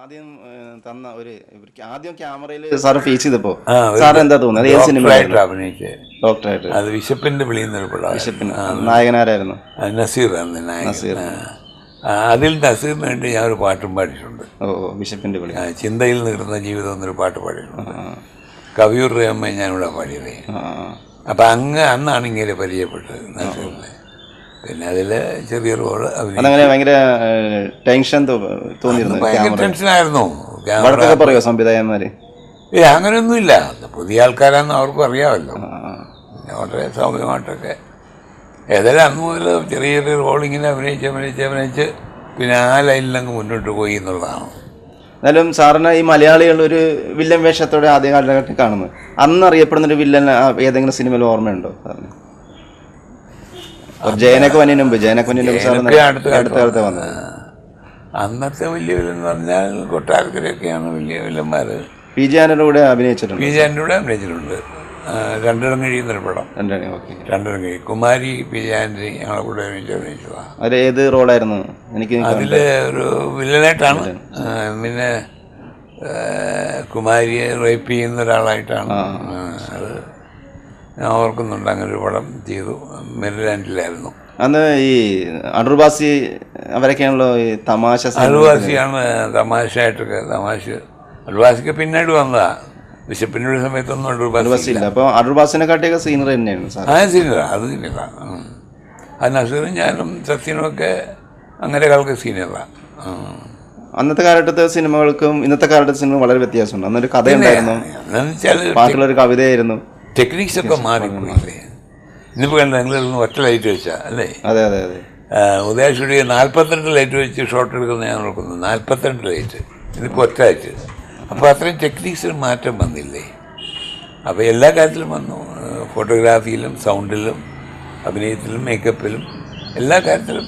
ആദ്യം തന്ന ഒരു ആദ്യം ക്യാമറയിൽ സാർ ഫേസ് ചെയ്തപ്പോ സാർ എന്താ തോന്നുന്നത്? ഏത് സിനിമയായിട്ട് അഭിനയിച്ചത്? ഡോക്ടറായിട്ട്. അത് വിശപ്പിന്റെ വിളിയുന്നൊരു പടം. വിശപ്പിന് നായകനാരായിരുന്നു? നസീർ ആണ് നായകൻ. അതിൽ നസീറിന് വേണ്ടി ഞാൻ ഒരു പാട്ടും പാടിയിട്ടുണ്ട്. ഓ, വിശപ്പിന്റെ വിളി. ചിന്തയിൽ നീറുന്ന ജീവിതം എന്നൊരു പാട്ട് പാടിയിട്ടുണ്ട്. കവിയൂർ റഹ്മാൻ ഞാനിവിടെ പാടിയത്. അപ്പം അന്നാണ് ഇങ്ങനെ പരിചയപ്പെട്ടത് നസീറിനെ. പിന്നെ അതിൽ ചെറിയ റോള് അതങ്ങനെ ഭയങ്കര ടെൻഷൻ തോന്നിയിരുന്നു. ഭയങ്കര ടെൻഷനായിരുന്നു. പറയോ സംവിധായകന്മാര്? അങ്ങനെയൊന്നുമില്ല, പുതിയ ആൾക്കാരാണെന്ന് അവർക്കും അറിയാമല്ലോ. വളരെ സൗമ്യമായിട്ടൊക്കെ ഏതായാലും അന്ന് മുതൽ ചെറിയ ചെറിയ റോളിങ്ങനെ അഭിനയിച്ച് പിന്നെ ആ ലൈനിലങ്ങ് മുന്നോട്ട് പോയി എന്നുള്ളതാണ്. എന്നാലും സാറിന് ഈ മലയാളികൾ ഒരു വില്ലൻ വേഷത്തോടെ ആദ്യ കാലഘട്ടത്തിൽ കാണുന്നത്, അന്ന് അറിയപ്പെടുന്നൊരു വില്ലൻ ഏതെങ്കിലും സിനിമയിൽ ഓർമ്മയുണ്ടോ സാറിന്? ജയനൊക്കെ വന്നതിന് മുമ്പ് അടുത്ത കാലത്ത് വന്നത്. അന്നത്തെ വലിയ വില്ലൻ എന്ന് പറഞ്ഞാൽ കൊട്ടാരക്കരയൊക്കെയാണ് വലിയ വില്ലന്മാർ. പി ജെ ആന്റണിയുടെ കൂടെ അഭിനയിച്ചിട്ടുണ്ട്. പി ജെ ആന്റണിയുടെ കൂടെ അഭിനയിച്ചിട്ടുണ്ട്. രണ്ടിടം കഴിയുന്നൊരു പടം. രണ്ടിടം കഴിയും. കുമാരി പി ജെ ആന്റണി ഞങ്ങളെ കൂടെ അഭിനയിച്ചതാണ്. അതിൽ ഏത് റോളായിരുന്നു? എനിക്ക് അതിൽ ഒരു വില്ലനായിട്ടാണ്. പിന്നെ കുമാരിയെ റേപ്പ് ചെയ്യുന്ന ഒരാളായിട്ടാണ്. അത് ഞാൻ ഓർക്കുന്നുണ്ട്. അങ്ങനെ ഒരു പടം ചെയ്തു. മെരിലാൻഡിലായിരുന്നു. അന്ന് ഈ അടൂർവാസി അവരൊക്കെയാണല്ലോ ഈ തമാശ. അടൂർവാസിയാണ് തമാശയായിട്ടൊക്കെ. അടൂർവാസിക്ക് പിന്നീട് വന്നതാ. വിശപ്പിൻ്റെ സമയത്തൊന്നും അടൂർവാസി ഇല്ല. അപ്പോൾ അടൂർവാസിനെ കാട്ടിയൊക്കെ സീനർ തന്നെയാണ് സാർ. സീനറാ. അത് സീനറാ. അത് നസീറും ഞാനും സത്യനുമൊക്കെ അങ്ങനെ കാലത്ത് സീനറാണ്. അന്നത്തെ കാലഘട്ടത്തെ സിനിമകൾക്കും ഇന്നത്തെ കാലത്തെ സിനിമ വളരെ വ്യത്യാസമുണ്ട്. അന്നൊരു കഥയുണ്ടായിരുന്നു, ബാക്കിയുള്ളൊരു കവിതയായിരുന്നു. ടെക്നിക്സ് ഒക്കെ മാറിപ്പോയില്ലേ. ഇന്നിപ്പോൾ കണ്ട നിങ്ങളൊന്ന് ഒറ്റ ലൈറ്റ് വെച്ചാൽ അല്ലേ? അതെ അതെ അതെ. ഉദയശുടി 42 ലൈറ്റ് വെച്ച് ഷോട്ട് എടുക്കുന്ന ഞാൻ നോക്കുന്നു. 42 ലൈറ്റ്, ഇതിപ്പോൾ ഒറ്റ ലൈറ്റ്. അപ്പോൾ അത്രയും ടെക്നിക്സിന് മാറ്റം വന്നില്ലേ? അപ്പോൾ എല്ലാ കാര്യത്തിലും വന്നു. ഫോട്ടോഗ്രാഫിയിലും സൗണ്ടിലും അഭിനയത്തിലും മേക്കപ്പിലും എല്ലാ കാര്യത്തിലും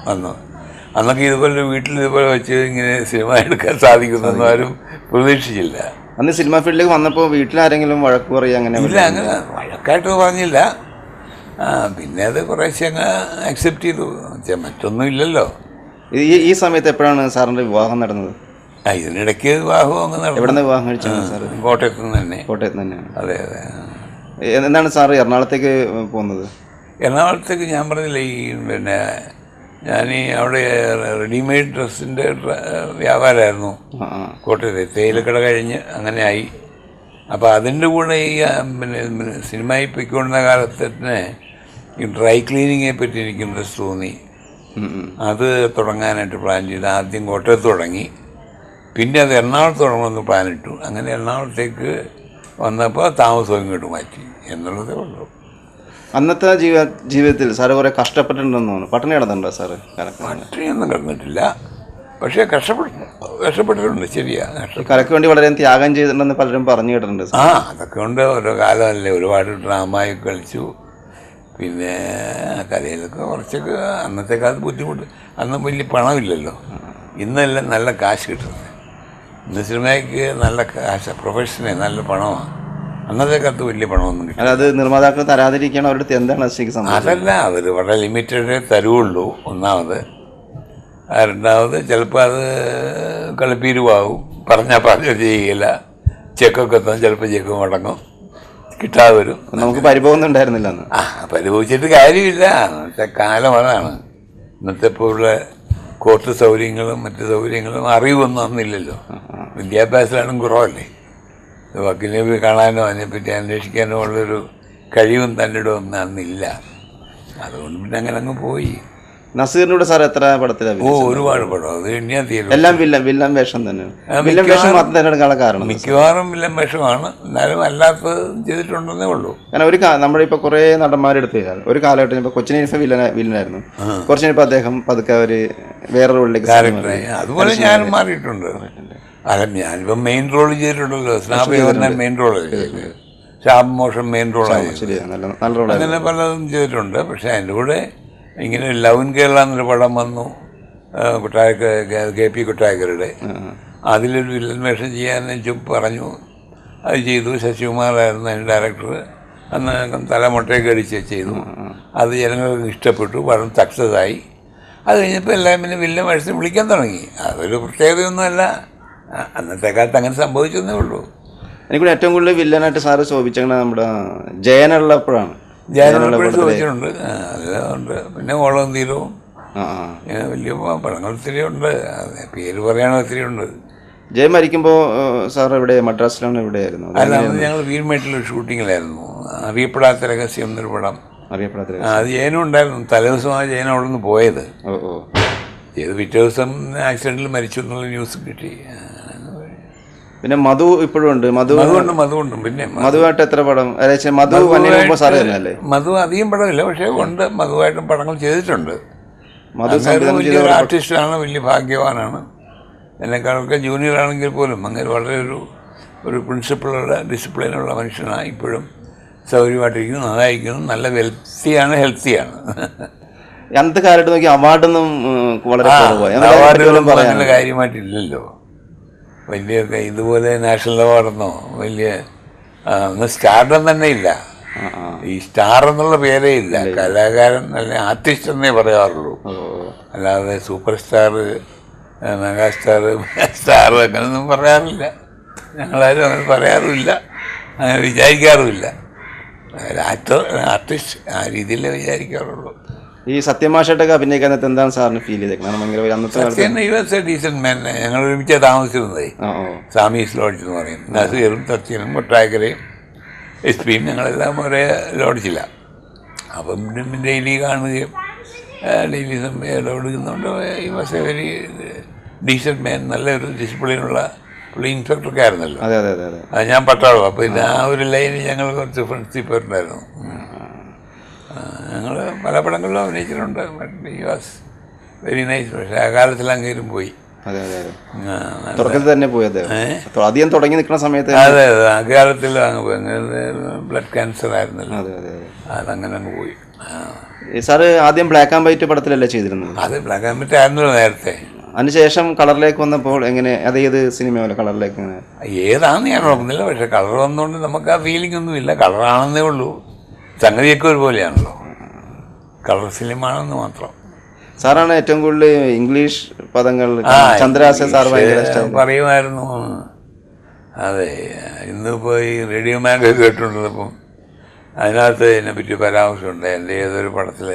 വന്നു. അന്നൊക്കെ ഇതുപോലെ വീട്ടിൽ ഇതുപോലെ വെച്ച് ഇങ്ങനെ സിനിമ എടുക്കാൻ സാധിക്കുന്നൊന്നും ആരും പ്രതീക്ഷിച്ചില്ല. അന്ന് സിനിമ ഫീൽഡിലേക്ക് വന്നപ്പോൾ വീട്ടിലാരെങ്കിലും വഴക്ക് പറയുക അങ്ങനെ? ഇല്ല, അങ്ങനെ വഴക്കായിട്ട് പറഞ്ഞില്ല. പിന്നെ അത് കുറേശ്ശെ അങ്ങ് അക്സെപ്റ്റ് ചെയ്തു. മറ്റൊന്നും ഇല്ലല്ലോ. ഈ സമയത്ത് എപ്പോഴാണ് സാറിൻ്റെ വിവാഹം നടന്നത്? ഇതിനിടയ്ക്ക് വിവാഹം അങ്ങ് നടന്നു. എവിടെ നിന്ന് വിവാഹം കഴിച്ചത് സാർ? കോട്ടയത്ത് നിന്ന് തന്നെ. കോട്ടയത്ത് തന്നെയാണ്. അതെ അതെ. എന്താണ് സാർ എറണാകുളത്തേക്ക് പോകുന്നത്? എറണാകുളത്തേക്ക് ഞാൻ പറഞ്ഞില്ല, പിന്നെ ഞാൻ അവിടെ റെഡിമെയ്ഡ് ഡ്രസ്സിൻ്റെ വ്യാപാരമായിരുന്നു കോട്ടയത്ത്. തേയിലക്കട കഴിഞ്ഞ് അങ്ങനെ ആയി. അപ്പോൾ അതിൻ്റെ കൂടെ ഈ പിന്നെ സിനിമയിൽ പൊയ്ക്കൊണ്ടിരുന്ന കാലത്ത് തന്നെ ഈ ഡ്രൈ ക്ലീനിങ്ങിനെ പറ്റി എനിക്ക് ഇൻട്രസ്റ്റ് തോന്നി. അത് തുടങ്ങാനായിട്ട് പ്ലാൻ ചെയ്ത് ആദ്യം കോട്ടയത്ത് തുടങ്ങി. പിന്നെ അത് എറണാകുളത്ത് തുടങ്ങണമെന്ന് പ്ലാനിട്ടു. അങ്ങനെ എറണാകുളത്തേക്ക് വന്നപ്പോൾ താമസം ഇങ്ങോട്ട് മാറ്റി എന്നുള്ളതേ ഉള്ളൂ. അന്നത്തെ ജീവിതത്തിൽ സാറ് കുറേ കഷ്ടപ്പെട്ടിട്ടുണ്ടെന്ന് തോന്നുന്നു. പട്ടിണി കിടന്നിട്ടുണ്ടോ സാറ്? പട്ടിണിയൊന്നും കിടന്നിട്ടില്ല, പക്ഷേ കഷ്ടപ്പെട്ടിട്ടുണ്ട്. ശരിയാ. കലയ്ക്ക് വേണ്ടി വളരെ ത്യാഗം ചെയ്തിട്ടുണ്ടെന്ന് പലരും പറഞ്ഞു കേട്ടിട്ടുണ്ട്. അതൊക്കെ കൊണ്ട് ഓരോ കാലമല്ലേ. ഒരുപാട് ഡ്രാമയൊക്കെ കളിച്ചു. പിന്നെ കലയിലൊക്കെ കുറച്ചൊക്കെ അന്നത്തെ കാലത്ത് ബുദ്ധിമുട്ട്. അന്ന് വലിയ പണമില്ലല്ലോ. ഇന്നെല്ലാം നല്ല കാശ് കിട്ടുന്നത്. ഇന്ന് സിനിമയ്ക്ക് നല്ല കാശ്, പ്രൊഫഷനെ നല്ല പണമാണ്. അന്നത്തെ കാലത്ത് വലിയ പണമൊന്നും കിട്ടില്ല. അത് നിർമ്മാതാക്കൾ തരാതിരിക്കണം. അവരുടെ എന്താണ്? അതല്ല, അവർ വളരെ ലിമിറ്റഡേ തരുവുള്ളൂ. ഒന്നാമത്. രണ്ടാമത് ചിലപ്പോൾ അത് കളിപ്പീരുവാകും. പറഞ്ഞാൽ ചെയ്യില്ല. ചെക്കൊക്കെ എത്താൻ ചിലപ്പോൾ ചെക്ക് മുടങ്ങും, കിട്ടാതെ വരും. നമുക്ക് പരിഭവമൊന്നും ഉണ്ടായിരുന്നില്ല അന്ന്. പരിഭവിച്ചിട്ട് കാര്യമില്ല. അന്നത്തെ കാലം അതാണ്. ഇന്നത്തെ പോലുള്ള കോർട്ട് സൗകര്യങ്ങളും മറ്റ് സൗകര്യങ്ങളും അറിവൊന്നും അന്നില്ലല്ലോ. വിദ്യാഭ്യാസത്തിലാണും കുറവല്ലേ. വക്കീലിനെ പോയി കാണാനോ അതിനെപ്പറ്റി അന്വേഷിക്കാനോ ഉള്ളൊരു കഴിവും തൻ്റെ ഒന്നും അന്നില്ല. അതുകൊണ്ട് പിന്നെ അങ്ങനെ അങ്ങ് പോയി. നസീറിനോട് സാർ എത്ര പടത്തിലാണ്? ഒരുപാട് പടം. അത് എണ്ണിയാൽ തീരും. എല്ലാം വില്ലൻ വേഷം തന്നെയാണ്. വില്ലൻ വേഷം മാത്രം തിരഞ്ഞെടുക്കാനുള്ള കാരണം മിക്കവാറും വില്ലൻ വേഷമാണ്. എന്നാലും അല്ലാത്തത് ചെയ്തിട്ടുണ്ടെന്നേ ഉള്ളൂ. കാരണം നമ്മളിപ്പോൾ കുറേ നടന്മാരെടുത്ത് കഴിഞ്ഞാൽ ഒരു കാലഘട്ടം ഇപ്പോൾ കൊച്ചിൻ ഹനീഫ വില്ലനായിരുന്നു. കുറച്ച് കഴിഞ്ഞപ്പോൾ അദ്ദേഹം പതുക്കെ ഒരു വേറെ റോളിലേക്ക് ക്യാരക്ടറായി. അതുപോലെ ഞാനും മാറിയിട്ടുണ്ട്. അല്ല, ഞാനിപ്പോൾ മെയിൻ റോൾ ചെയ്തിട്ടുണ്ടല്ലോ. സ്നാപ് തന്നെ മെയിൻ റോള് ചെയ്തത്. ശാപ് മോഷൻ മെയിൻ റോളായി. അങ്ങനെ പലതും ചെയ്തിട്ടുണ്ട്. പക്ഷേ അതിൻ്റെ കൂടെ ഇങ്ങനെ ലവ് ഇൻ കേരള എന്നൊരു പടം വന്നു, KP കൊട്ടാരക്കരുടെ. അതിലൊരു വില്ലൻ വേഷം ചെയ്യാൻ പറഞ്ഞു. അത് ചെയ്തു. ശശികുമാറായിരുന്നു അതിൻ്റെ ഡയറക്ടർ. അന്ന് തലമുട്ടയൊക്കെ അടിച്ച് ചെയ്തു. അത് ജനങ്ങൾക്ക് ഇഷ്ടപ്പെട്ടു. പടം സക്സസ്സായി. അത് കഴിഞ്ഞപ്പോൾ എല്ലാവരും പിന്നെ വില്ലൻ വേഷത്തിന് വിളിക്കാൻ തുടങ്ങി. അതൊരു പ്രത്യേകതയൊന്നുമല്ല. അന്നത്തെ കാലത്ത് അങ്ങനെ സംഭവിച്ചെന്നേ ഉള്ളൂ. എനിക്കൂടെ ഏറ്റവും കൂടുതൽ വില്ലനായിട്ട് സാറ് ശോഭിച്ചങ്ങനെ നമ്മുടെ ജയനുള്ളപ്പോഴാണ്. ജയനുള്ളപ്പോഴും ചോദിച്ചിട്ടുണ്ട്, അതുണ്ട്. പിന്നെ ഓളം തീരവും വലിയ പടങ്ങൾ ഒത്തിരി ഉണ്ട്, പേര് പറയാൻ ഒത്തിരി ഉണ്ട്. ജയൻ മരിക്കുമ്പോൾ സാർ എവിടെ, മദ്രാസിലാണ്, എവിടെയായിരുന്നു? അല്ല, ഞങ്ങൾ വീർമേട്ടിലൊരു ഷൂട്ടിങ്ങിലായിരുന്നു, അറിയപ്പെടാത്ത രഹസ്യം എന്നൊരു പടം. അറിയപ്പെടാത്ത അത് ജയനും ഉണ്ടായിരുന്നു. തലേദിവസമാണ് ജയൻ അവിടെ നിന്ന് പോയത്. ചെയ്ത് പിറ്റേ ദിവസം ആക്സിഡന്റിൽ മരിച്ചു എന്നുള്ള ന്യൂസ് കിട്ടി. പിന്നെ മധു ഇപ്പോഴും ഉണ്ട്. മധുണ്ട്. പിന്നെ മധുവായിട്ട് എത്ര പടം? മധു അധികം പടമില്ല, പക്ഷേ ഉണ്ട്. മധുവായിട്ടും പടങ്ങൾ ചെയ്തിട്ടുണ്ട്. വലിയൊരു ആർട്ടിസ്റ്റാണ്, വലിയ ഭാഗ്യവാനാണ്. എന്നെക്കാളൊക്കെ ജൂനിയർ ആണെങ്കിൽ പോലും അങ്ങനെ വളരെ ഒരു പ്രിൻസിപ്പിളുള്ള ഡിസിപ്ലിനുള്ള മനുഷ്യനാണ്. ഇപ്പോഴും സൗകര്യമായിട്ടിരിക്കുന്നു, നന്നായിരിക്കുന്നു, നല്ല ഹെൽത്തിയാണ്. അന്നത്തെ കാലത്ത് നോക്കി അവാർഡൊന്നും വളരെ അവാർഡുകളൊന്നും കാര്യമായിട്ടില്ലല്ലോ. വലിയ ഇതുപോലെ നാഷണൽ അവാർഡെന്നോ വലിയ സ്റ്റാർഡം തന്നെ ഇല്ല. ഈ സ്റ്റാർ എന്നുള്ള പേരേ ഇല്ല. കലാകാരൻ അല്ലെ ആർട്ടിസ്റ്റ് എന്നേ പറയാറുള്ളൂ. അല്ലാതെ സൂപ്പർ സ്റ്റാർ, മെഗാസ്റ്റാർ, അങ്ങനെയൊന്നും പറയാറില്ല. ഞങ്ങളാരും അങ്ങനെ പറയാറുമില്ല, അങ്ങനെ വിചാരിക്കാറുമില്ല. ആർട്ടിസ്റ്റ് ആ രീതിയിലേ വിചാരിക്കാറുള്ളൂ. ഈ സത്യമാഷായിട്ടൊക്കെ അഭിനയിക്കാൻ എന്താണ് സാറിന് ഫീൽ ചെയ്തേക്കുന്നത്? ഡീസന്റ് മാൻ. ഞങ്ങൾ ഒരുമിച്ച് താമസിച്ചിരുന്നേ, സാമീസ് ലോഡ്ജ് എന്ന് പറയും. നസീറും സത്യനും കൊട്ടായക്കരയും എസ്.പിയും ഞങ്ങളെല്ലാം ഒരേ ലോഡ്ജില്ല. അപ്പം ഡെയിലി കാണുകയും ഡെയിലി ഇടപെടുന്നുണ്ട്. ഈ വാസ് എ വെരി ഡീസന്റ് മാൻ, നല്ലൊരു ഡിസിപ്ലിനുള്ള പുള്ളി. ഇൻസ്പെക്ടറൊക്കെ ആയിരുന്നല്ലോ, അത് ഞാൻ പട്ടാളം. അപ്പോൾ ഇത് ആ ഒരു ലൈനിൽ ഞങ്ങൾ കുറച്ച് ഫ്രണ്ട്ഷിപ്പ് ഉണ്ടായിരുന്നു. ഞങ്ങൾ പല പടങ്ങളിലും അഭിനയിച്ചിട്ടുണ്ട്. ഈ വാസ് വെരി നൈസ്. പക്ഷേ ആ കാലത്തിൽ അങ്ങേരും പോയി. തന്നെ പോയി അധികം തുടങ്ങി നിൽക്കുന്ന സമയത്ത്. അതെ, ആ കാലത്തിൽ അങ്ങ് പോയി. ബ്ലഡ് ക്യാൻസർ ആയിരുന്നല്ലോ, അതങ്ങനെ അങ്ങ് പോയി. സാറ് ആദ്യം ബ്ലാക്ക് ആൻഡ് വൈറ്റ് പടത്തിലല്ലേ ചെയ്തിരുന്നത്? അത് ബ്ലാക്ക് ആൻഡ് വൈറ്റ് ആയിരുന്നല്ലോ നേരത്തെ. അതിനുശേഷം കളറിലേക്ക് വന്നപ്പോൾ എങ്ങനെ, അതേത് സിനിമ പോലെ കളറിലേക്ക്? ഏതാണെന്ന് ഞാൻ ഓർക്കുന്നില്ല, പക്ഷെ കളർ വന്നുകൊണ്ട് നമുക്ക് ആ ഫീലിംഗ് ഒന്നുമില്ല. കളറാണെന്നേ ഉള്ളൂ, സംഗതിയൊക്കെ ഒരുപോലെയാണല്ലോ. കളർ ഫിലിമാണെന്ന് മാത്രം. സാറാണ് ഏറ്റവും കൂടുതൽ ഇംഗ്ലീഷ് പദങ്ങൾ ചന്ദ്രാസ സാർ പറയുമായിരുന്നു. അതെ, ഇന്നിപ്പോൾ ഈ റേഡിയോ മാഗൊക്കെ കേട്ടുകൊണ്ടിരുന്നപ്പം അതിനകത്ത് എന്നെ പറ്റി പരാമർശമുണ്ട്. എൻ്റെ ഏതൊരു പടത്തിൽ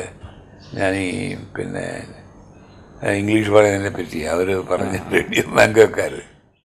ഞാൻ ഈ പിന്നെ ഇംഗ്ലീഷ് പറയുന്നതിനെ പറ്റി അവർ പറഞ്ഞ റേഡിയോ മാഗക്കാർ